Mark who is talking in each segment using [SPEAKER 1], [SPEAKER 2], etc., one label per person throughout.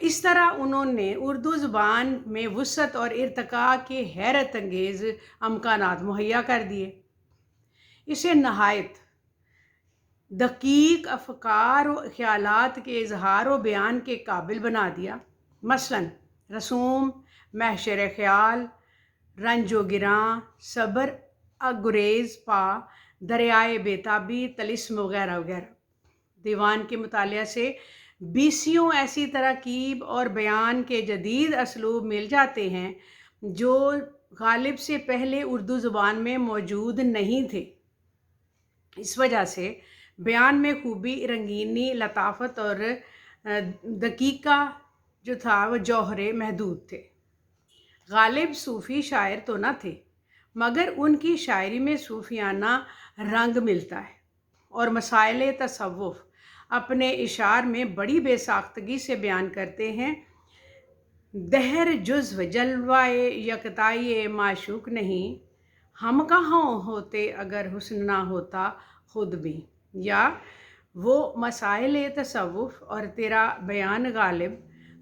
[SPEAKER 1] اس طرح انہوں نے اردو زبان میں وسعت اور ارتقاء کے حیرت انگیز امکانات مہیا کر دیے، اسے نہایت دقیق افکار و خیالات کے اظہار و بیان کے قابل بنا دیا۔ مثلاً رسوم، محشر خیال، رنج و گراں، صبر گریز پا، دریائے بیتابی، طلسم وغیرہ وغیرہ۔ دیوان کے مطالعہ سے بیسیوں ایسی تراکیب اور بیان کے جدید اسلوب مل جاتے ہیں جو غالب سے پہلے اردو زبان میں موجود نہیں تھے۔ اس وجہ سے بیان میں خوبی، رنگینی، لطافت اور دقیقہ جو تھا وہ جوہر محدود تھے۔ غالب صوفی شاعر تو نہ تھے، مگر ان کی شاعری میں صوفیانہ رنگ ملتا ہے، اور مسائل تصوف اپنے اشعار میں بڑی بے ساختگی سے بیان کرتے ہیں۔ دہر جزو جلوائے یکتائی معشوق نہیں، ہم کہاں ہوتے اگر حسن نہ ہوتا خود بھی، یا وہ مسائل تصوف اور تیرا بیان غالب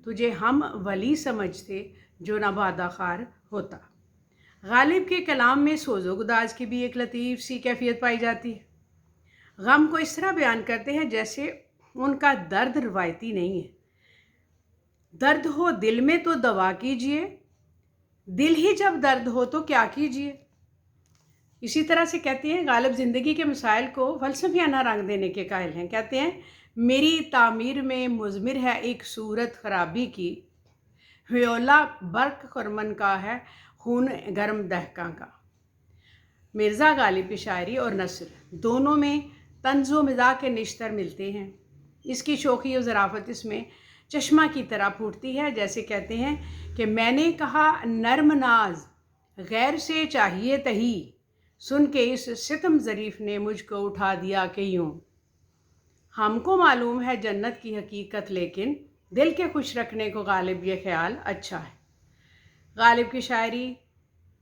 [SPEAKER 1] تجھے ہم ولی سمجھتے جو نہ بادہ خار ہوتا۔ غالب کے کلام میں سوز و گداز کی بھی ایک لطیف سی کیفیت پائی جاتی ہے۔ غم کو اس طرح بیان کرتے ہیں جیسے ان کا درد روایتی نہیں ہے۔ درد ہو دل میں تو دوا کیجئے، دل ہی جب درد ہو تو کیا کیجئے۔ اسی طرح سے کہتے ہیں غالب زندگی کے مسائل کو فلسفیانہ رنگ دینے کے قائل ہیں۔ کہتے ہیں میری تعمیر میں مضمر ہے ایک صورت خرابی کی، ویولا برق خرمن کا ہے خون گرم دہقاں کا۔ مرزا غالب کی شاعری اور نثر دونوں میں طنز و مزاح کے نشتر ملتے ہیں۔ اس کی شوخی و ظرافت اس میں چشمہ کی طرح پھوٹتی ہے، جیسے کہتے ہیں کہ میں نے کہا نرم ناز غیر سے چاہیے تہی، سن کے اس ستم ظریف نے مجھ کو اٹھا دیا کہ یوں۔ ہم کو معلوم ہے جنت کی حقیقت، لیکن دل کے خوش رکھنے کو غالب یہ خیال اچھا ہے۔ غالب کی شاعری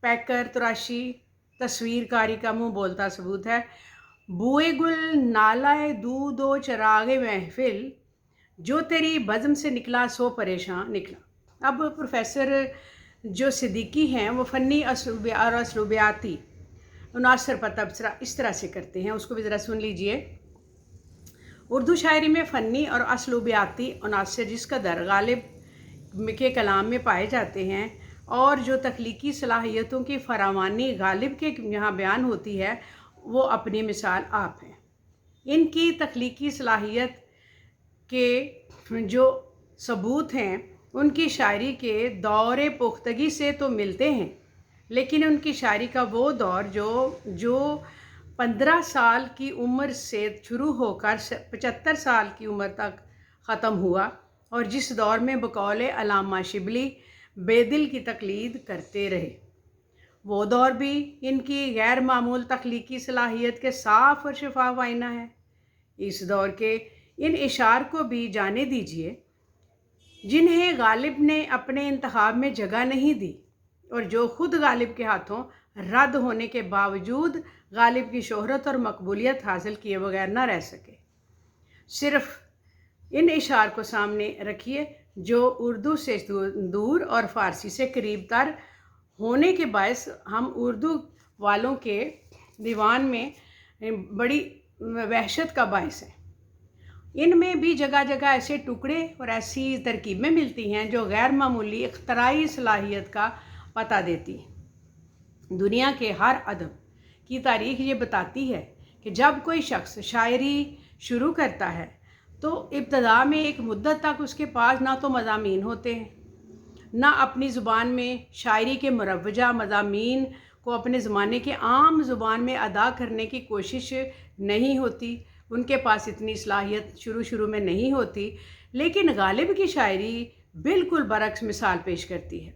[SPEAKER 1] پیکر تراشی تصویر کاری کا منہ بولتا ثبوت ہے۔ بوئے گل نالائے دود و چراغ محفل، جو تیری بزم سے نکلا سو پریشان نکلا۔ اب پروفیسر جو صدیقی ہیں وہ فنی اور اسلوبیاتی عناصر پر تبصرہ اس طرح سے کرتے ہیں، اس کو بھی ذرا سن لیجئے۔ اردو شاعری میں فنی اور اسلوبیاتی عناصر جس قدر غالب کے کلام میں پائے جاتے ہیں، اور جو تخلیقی صلاحیتوں کی فراوانی غالب کے یہاں بیان ہوتی ہے، وہ اپنی مثال آپ ہیں۔ ان کی تخلیقی صلاحیت کے جو ثبوت ہیں ان کی شاعری کے دور پختگی سے تو ملتے ہیں، لیکن ان کی شاعری کا وہ دور جو 15 سال کی عمر سے شروع ہو کر 75 سال کی عمر تک ختم ہوا، اور جس دور میں بقول علامہ شبلی بے دل کی تقلید کرتے رہے، وہ دور بھی ان کی غیر معمول تخلیقی صلاحیت کے صاف اور شفاف آئینہ ہے۔ اس دور کے ان اشعار کو بھی جانے دیجیے جنہیں غالب نے اپنے انتخاب میں جگہ نہیں دی، اور جو خود غالب کے ہاتھوں رد ہونے کے باوجود غالب کی شہرت اور مقبولیت حاصل کیے بغیر نہ رہ سکے۔ صرف ان اشعار کو سامنے رکھیے جو اردو سے دور اور فارسی سے قریب تر ہونے کے باعث ہم اردو والوں کے دیوان میں بڑی وحشت کا باعث ہیں۔ ان میں بھی جگہ جگہ ایسے ٹکڑے اور ایسی ترکیبیں ملتی ہیں جو غیر معمولی اختراعی صلاحیت کا پتہ دیتی ہیں۔ دنیا کے ہر ادب کی تاریخ یہ بتاتی ہے کہ جب کوئی شخص شاعری شروع کرتا ہے تو ابتدا میں ایک مدت تک اس کے پاس نہ تو مضامین ہوتے ہیں، نہ اپنی زبان میں شاعری کے مروجہ مضامین کو اپنے زمانے کے عام زبان میں ادا کرنے کی کوشش نہیں ہوتی، ان کے پاس اتنی صلاحیت شروع میں نہیں ہوتی۔ لیکن غالب کی شاعری بالکل برعکس مثال پیش کرتی ہے۔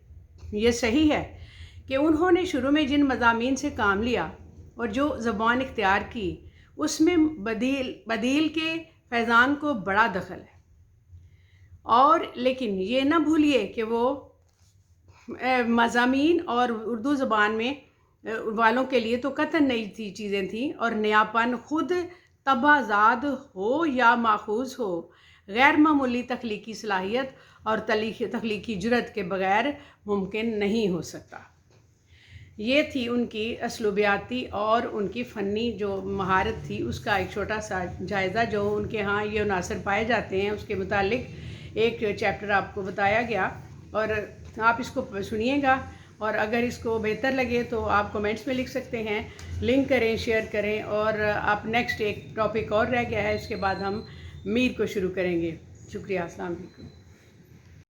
[SPEAKER 1] یہ صحیح ہے کہ انہوں نے شروع میں جن مضامین سے کام لیا اور جو زبان اختیار کی، اس میں بدیل کے فیضان کو بڑا دخل ہے، اور لیکن یہ نہ بھولیے کہ وہ مضامین اور اردو زبان میں والوں کے لیے تو قطعاً نئی چیزیں تھیں، اور نیاپن خود طبع زاد ہو یا ماخوذ ہو، غیر معمولی تخلیقی صلاحیت اور تخلیقی جرأت کے بغیر ممکن نہیں ہو سکتا۔ یہ تھی ان کی اسلوبیاتی اور ان کی فنی جو مہارت تھی اس کا ایک چھوٹا سا جائزہ جو ان کے ہاں یہ عناصر پائے جاتے ہیں اس کے متعلق ایک چیپٹر آپ کو بتایا گیا، اور آپ اس کو سنیے گا، اور اگر اس کو بہتر لگے تو آپ کومنٹس میں لکھ سکتے ہیں، لنک کریں، شیئر کریں، اور آپ نیکسٹ ایک ٹاپک اور رہ گیا ہے، اس کے بعد ہم میر کو شروع کریں گے۔ شکریہ، السلام علیکم۔